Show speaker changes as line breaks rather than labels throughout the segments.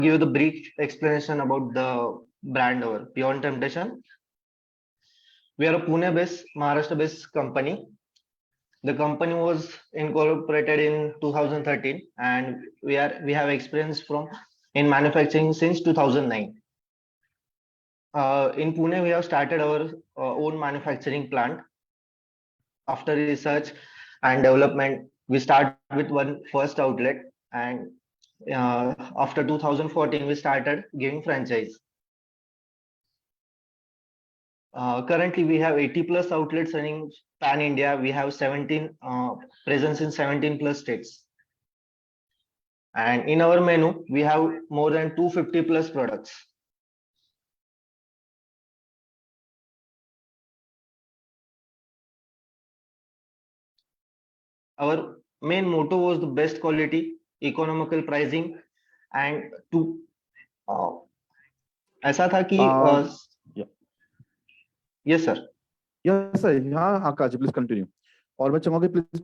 give you the brief explanation about the brand or Beyond Temptation. We are a Pune-based, Maharashtra-based company. The company was incorporated in 2013, and we have experience from in manufacturing since 2009. In Pune, we have started our own manufacturing plant. After research and development, we start with one first outlet, and after 2014, we started giving franchise. Currently, we have 80 plus outlets running pan India. We have 17 presence in 17 plus states. And in our menu, we have more than 250 plus products. Our main motto was the best quality, economical pricing, and to ऐसा था कि yes sir
हाँ आकाश please continue और मैं चाहूंगा कि please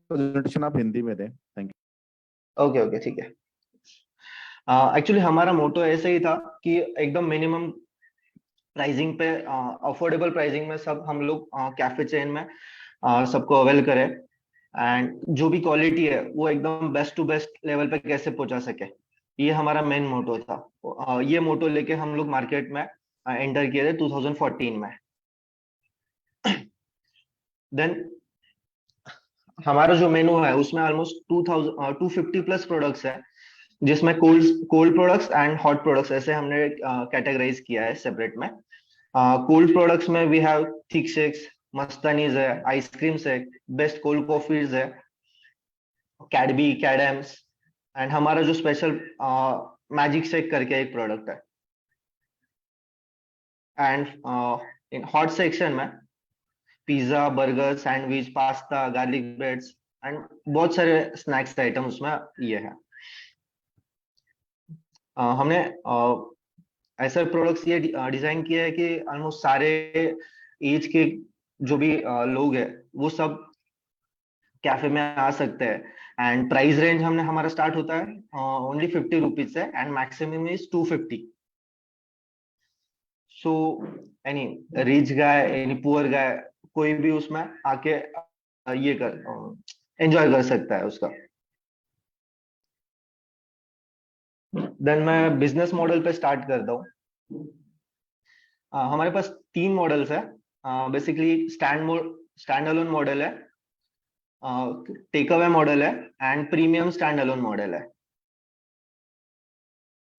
presentation आप हिंदी में दें। Thank you.
ओके ठीक है। एक्चुअली हमारा मोटो ऐसे ही था कि एकदम मिनिमम प्राइसिंग पे अफोर्डेबल प्राइसिंग में सब हम लोग कैफे चेन में सबको अवेल करें एंड जो भी क्वालिटी है वो एकदम बेस्ट टू बेस्ट लेवल पे कैसे पहुंचा सके, ये हमारा मेन मोटो था। ये मोटो लेके हम लोग मार्केट में एंटर किए थे 2014 में। देन हमारा जो मेनू है उसमें ऑलमोस्ट 250 प्लस प्रोडक्ट्स है, जिसमें cold products and hot products ऐसे हमने कैटेगराइज किया है सेपरेट में। कोल्ड प्रोडक्ट्स में वी हैव थिक शेक्स, मस्तानीज है, आइसक्रीम्स है, बेस्ट कोल्ड कॉफीज है, कैडबी, कैडम्स एंड हमारा जो स्पेशल मैजिक शेक करके एक प्रोडक्ट है। एंड इन हॉट सेक्शन में pizza, burger, sandwich, pasta, garlic breads and बहुत सारे स्नैक्स आइटम उसमें ये है। हमने ऐसे प्रोडक्ट्स ये डिजाइन किए हैं कि ऑलमोस्ट सारे एज के जो भी लोग हैं वो सब कैफे में आ सकते हैं। एंड प्राइस रेंज हमने हमारा स्टार्ट होता है ओनली 50 रुपीज से and maximum is 250। So any rich guy, any poor guy, कोई भी उसमें आके ये कर एंजॉय कर सकता है उसका। देन मैं बिजनेस मॉडल पे स्टार्ट करता हूँ। हमारे पास 3 मॉडल्स है। बेसिकली स्टैंड अलोन मॉडल है, टेक अवे मॉडल है and premium standalone model है।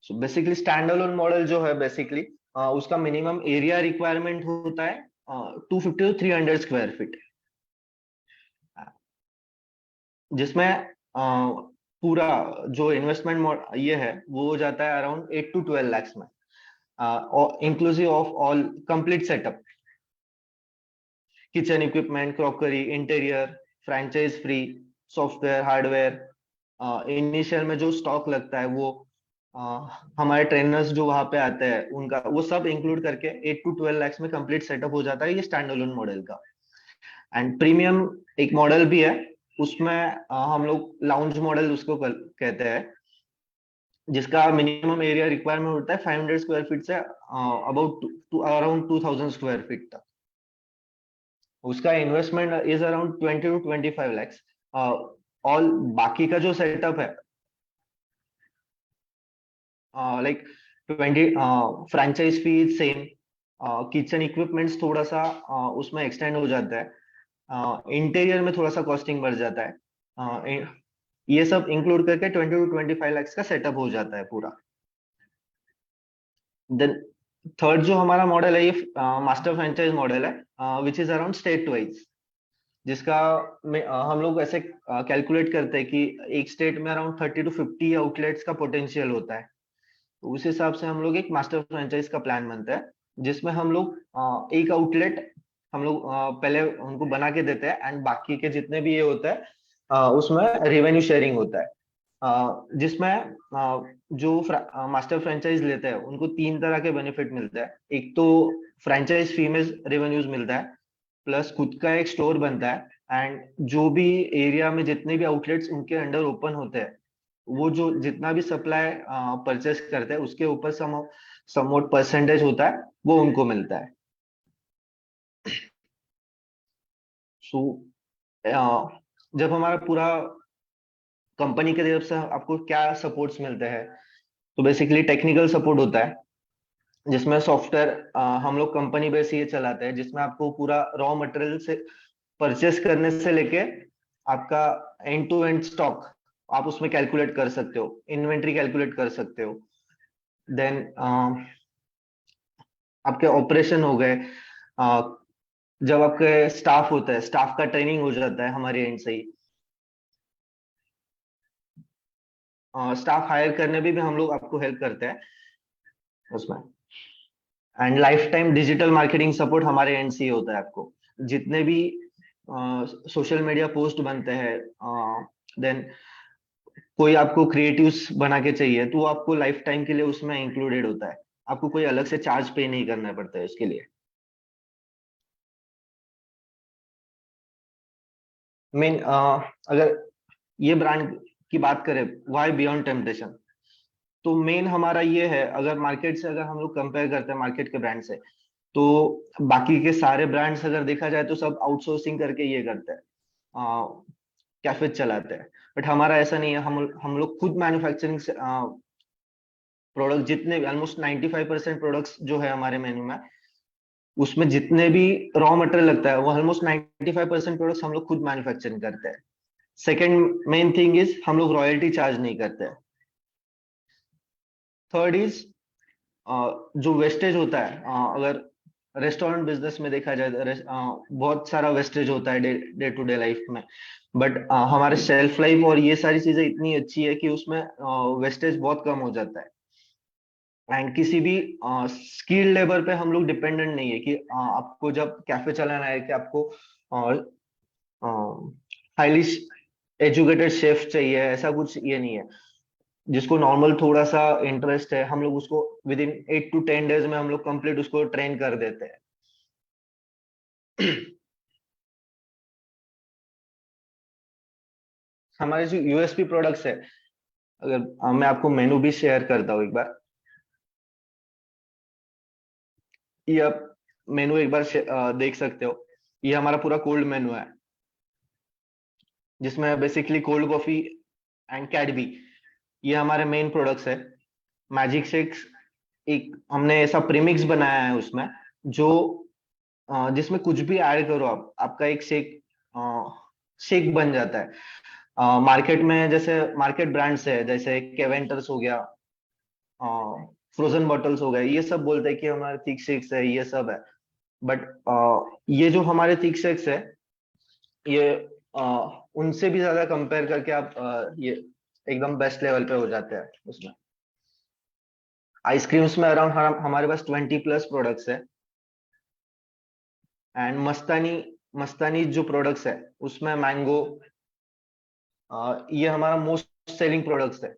So basically standalone model जो है बेसिकली उसका मिनिमम एरिया रिक्वायरमेंट होता है 250 to 300 स्क्वायर फीट, जिसमें पूरा जो इन्वेस्टमेंट ये है वो हो जाता है अराउंड 8 to 12 lakhs में, inclusive of all complete setup, kitchen equipment, crockery, interior, franchise free, software, hardware. Initial में जो स्टॉक लगता है वो हमारे ट्रेनर्स जो वहां पे आते हैं उनका वो सब इंक्लूड करके 8 to 12 lakhs में कंप्लीट सेटअप हो जाता है ये स्टैंड अलोन मॉडल का। एंड प्रीमियम एक मॉडल भी है, उसमें हम लोग लाउंज मॉडल उसको कहते हैं, जिसका मिनिमम एरिया रिक्वायरमेंट होता है 500 square feet say about around 2000 square feet तक। उसका investment is around 20 to 25 lakhs। All बाकी का जो सेटअप है लाइक 20 फ्रैंचाइज फी सेम, किचन इक्विपमेंट्स थोड़ा सा उसमें एक्सटेंड हो जाता है, इंटीरियर में थोड़ा सा कॉस्टिंग बढ़ जाता है, ये सब इंक्लूड करके 20 to 25 lakhs का सेटअप हो जाता है पूरा। देन थर्ड जो हमारा मॉडल है ये मास्टर फ्रेंचाइज मॉडल है which is around state wise, जिसका हम लोग ऐसे कैलकुलेट करते हैं कि एक स्टेट में अराउंड 30 to 50 आउटलेट्स का पोटेंशियल होता है। तो उस हिसाब से हम लोग एक मास्टर फ्रेंचाइज का प्लान बनता है, जिसमें हम लोग एक आउटलेट हम लोग पहले उनको बना के देते हैं एंड बाकी के जितने भी ये होता है उसमें रेवेन्यू शेयरिंग होता है, जिसमें जो मास्टर फ्रेंचाइज लेते हैं उनको 3 तरह के बेनिफिट मिलते हैं। एक तो फ्रेंचाइज फी में रेवेन्यूज मिलता है, प्लस खुद का एक स्टोर बनता है एंड जो भी एरिया में जितने भी आउटलेट्स उनके अंडर ओपन होते हैं वो जो जितना भी सप्लाई परचेस करते हैं उसके ऊपर समवॉट परसेंटेज होता है, वो उनको मिलता है। सो जब हमारा पूरा कंपनी की तरफ से आपको क्या सपोर्ट्स मिलते हैं, तो बेसिकली टेक्निकल सपोर्ट होता है, जिसमें सॉफ्टवेयर हम लोग कंपनी बेस ये चलाते हैं, जिसमें आपको पूरा रॉ मटेरियल से परचेस करने से लेके आपका एंड टू एंड स्टॉक आप उसमें कैलकुलेट कर सकते हो, इन्वेंट्री कैलकुलेट कर सकते हो। देन आपके ऑपरेशन हो गए, जब आपके स्टाफ होता है, स्टाफ का ट्रेनिंग हो जाता है हमारे एंड से ही। स्टाफ हायर करने में भी हम लोग आपको हेल्प करते हैं उसमें। And life time digital marketing support हमारे एंड से ही होता है आपको। जितने भी सोशल मीडिया पोस्ट बनते हैं, देन कोई आपको क्रिएटिव्स बना के चाहिए, तो वो आपको लाइफ टाइम के लिए उसमें इंक्लूडेड होता है। आपको कोई अलग से चार्ज पे नहीं करना पड़ता है उसके लिए। मेन अगर ये ब्रांड की बात करें, वाई बियॉन्ड टेम्पटेशन, तो मेन हमारा ये है, अगर मार्केट से अगर हम लोग कंपेयर करते हैं मार्केट के ब्रांड से, तो बाकी के सारे ब्रांड्स अगर देखा जाए तो सब आउटसोर्सिंग करके ये करते हैं, कैफे चलाते हैं। बट हमारा ऐसा नहीं है, हम लोग खुद मैन्युफैक्चरिंग से प्रोडक्ट, जितने भी ऑलमोस्ट 95% प्रोडक्ट्स जो है हमारे मेन्यू में, उसमें जितने भी रॉ मटेरियल लगता है वो ऑलमोस्ट 95% प्रोडक्ट्स हम लोग खुद मैन्युफैक्चरिंग करते हैं। सेकेंड मेन थिंग इज हम लोग रॉयल्टी चार्ज नहीं करते हैं। थर्ड इज जो वेस्टेज होता है, अगर रेस्टोरेंट बिजनेस में देखा जाए तो बहुत सारा वेस्टेज होता है डे टू डे लाइफ में। बट हमारे शेल्फ लाइफ और ये सारी चीजें इतनी अच्छी है कि उसमें वेस्टेज बहुत कम हो जाता है। एंड किसी भी स्किल लेबर पे हम लोग डिपेंडेंट नहीं है कि आपको जब कैफे चलाना है कि आपको हाईली एजुकेटेड शेफ चाहिए, ऐसा कुछ ये नहीं है। जिसको नॉर्मल थोड़ा सा इंटरेस्ट है, हम लोग उसको विद इन 8 to 10 days में हम लोग कंप्लीट उसको ट्रेन कर देते हैं। हमारे जो यूएसपी प्रोडक्ट्स है, अगर मैं आपको मेनू भी शेयर करता हूँ एक बार, ये आप मेनू एक बार देख सकते हो। ये हमारा पूरा कोल्ड मेनू है, जिसमें बेसिकली कोल्ड कॉफी एंड कैडबी, ये हमारे मेन प्रोडक्ट्स है। मैजिक शेक्स एक हमने ऐसा प्रीमिक्स बनाया है उसमें, जो जिसमें कुछ भी ऐड करो आप, आपका एक शेक बन जाता है। मार्केट में जैसे मार्केट ब्रांड्स है, जैसे केवेंटर्स हो गया, फ्रोजन बॉटल्स हो गए, ये सब बोलते हैं कि हमारे थिक शेक्स है, ये सब है। बट ये जो हमारे थिक शेक्स है, ये उनसे भी ज्यादा कंपेयर करके आप ये एकदम बेस्ट लेवल पे हो जाते हैं उसमें। आइसक्रीम्स में अराउंड हमारे पास 20+ प्रोडक्ट्स है। एंड मस्तानी मस्तानी जो प्रोडक्ट्स है उसमें मैंगो, ये हमारा मोस्ट सेलिंग प्रोडक्ट्स है।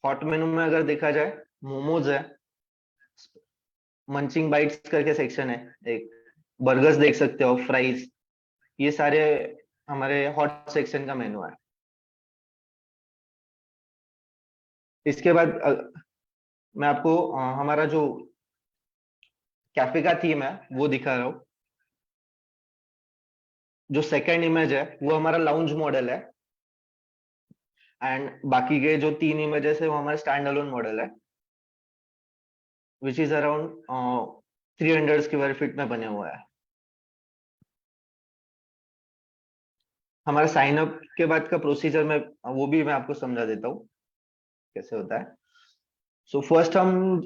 हॉट मेनू में अगर देखा जाए, मोमोज है, मंचिंग बाइट्स करके सेक्शन है एक, बर्गर्स देख सकते हो, फ्राइज, ये सारे हमारे हॉट सेक्शन का मेनू है। इसके बाद मैं आपको हमारा जो कैफे का थीम है वो दिखा रहा हूँ। जो सेकेंड इमेज है वो हमारा लाउंज मॉडल है, एंड बाकी के जो 3 इमेजेस है वो हमारा स्टैंड अलोन मॉडल है, which is around 300 square feet में बने हुआ है। हमारा साइन अप के बाद का प्रोसीजर में वो भी मैं आपको समझा देता हूँ कैसे होता है। सो फर्स्ट हम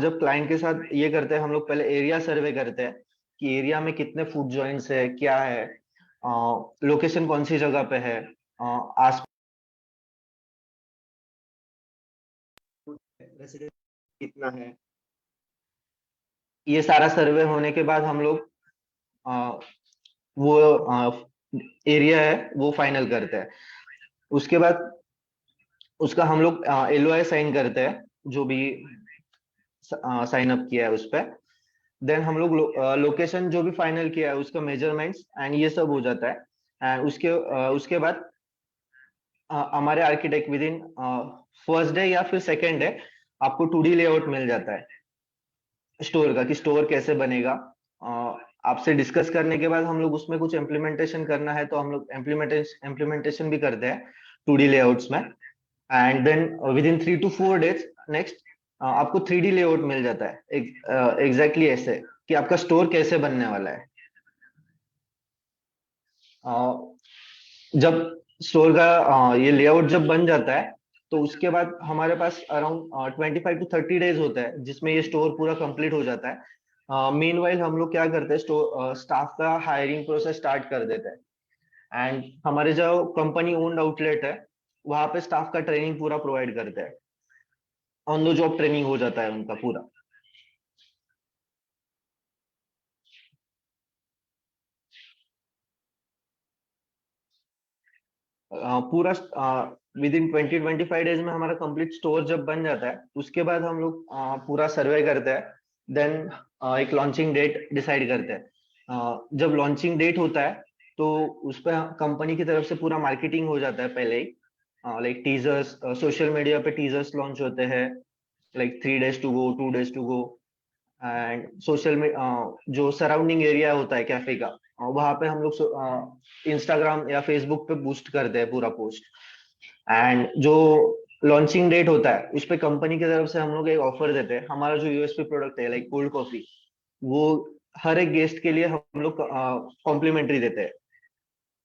जब क्लाइंट के साथ ये करते हैं, हम लोग पहले एरिया सर्वे करते हैं कि एरिया में कितने फूड जॉइंट्स है, क्या है, लोकेशन कौन सी जगह पे है, आस रेसिडेंट कितना है। ये सारा सर्वे होने के बाद हम लोग वो एरिया है वो फाइनल करते हैं। उसके बाद उसका हम लोग LOI साइन करते हैं, जो भी साइन अप किया है उस पर। देन हम लोग लोकेशन जो भी फाइनल किया है उसका मेजरमेंट्स एंड ये सब हो जाता है। एंड उसके बाद हमारे architect with in first day या फिर सेकेंड डे आपको 2D लेआउट मिल जाता है स्टोर का, कि स्टोर कैसे बनेगा। आपसे डिस्कस करने के बाद हम लोग उसमें कुछ इम्प्लीमेंटेशन करना है तो हम लोग इम्प्लीमेंटेशन भी करते हैं 2D लेआउट्स में। And then within 3 to 4 days next आपको 3D लेआउट मिल जाता है एग्जैक्टली ऐसे कि आपका स्टोर कैसे बनने वाला है। जब स्टोर का ये लेआउट जब बन जाता है तो उसके बाद हमारे पास अराउंड 25 to 30 days होता है जिसमें ये स्टोर पूरा कंप्लीट हो जाता है। मीनवाइल हम लोग क्या करते हैं, स्टाफ का हायरिंग प्रोसेस स्टार्ट कर देते हैं। एंड हमारे जो कंपनी ओन्ड आउटलेट है वहां पे स्टाफ का ट्रेनिंग पूरा प्रोवाइड करते हैं, ऑन द जॉब ट्रेनिंग हो जाता है उनका पूरा। पूरा विद इन 20-25 डेज में हमारा कंप्लीट स्टोर जब बन जाता है उसके बाद हम लोग पूरा सर्वे करते हैं। देन एक लॉन्चिंग डेट डिसाइड करते हैं। जब लॉन्चिंग डेट होता है तो उस पर कंपनी की तरफ से पूरा मार्केटिंग हो जाता है पहले ही। लाइक टीजर्स, सोशल मीडिया पे टीजर्स लॉन्च होते हैं, like 3 days to go, 2 days to go। And social में जो सराउंडिंग एरिया होता है कैफे का, वहां पे हम लोग इंस्टाग्राम या फेसबुक पे बूस्ट करते हैं पूरा पोस्ट। एंड जो लॉन्चिंग डेट होता है उस पे कंपनी की तरफ से हम लोग एक ऑफर देते हैं। हमारा जो यूएसपी प्रोडक्ट है लाइक कोल्ड कॉफी, वो हर एक गेस्ट के लिए हम लोग कॉम्प्लीमेंट्री देते हैं,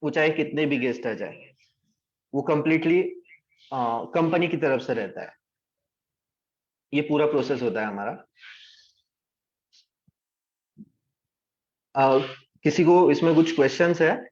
वो चाहे कितने भी गेस्ट आ जाए, वो कम्प्लीटली कंपनी की तरफ से रहता है। ये पूरा प्रोसेस होता है हमारा। किसी को इसमें कुछ क्वेश्चंस है?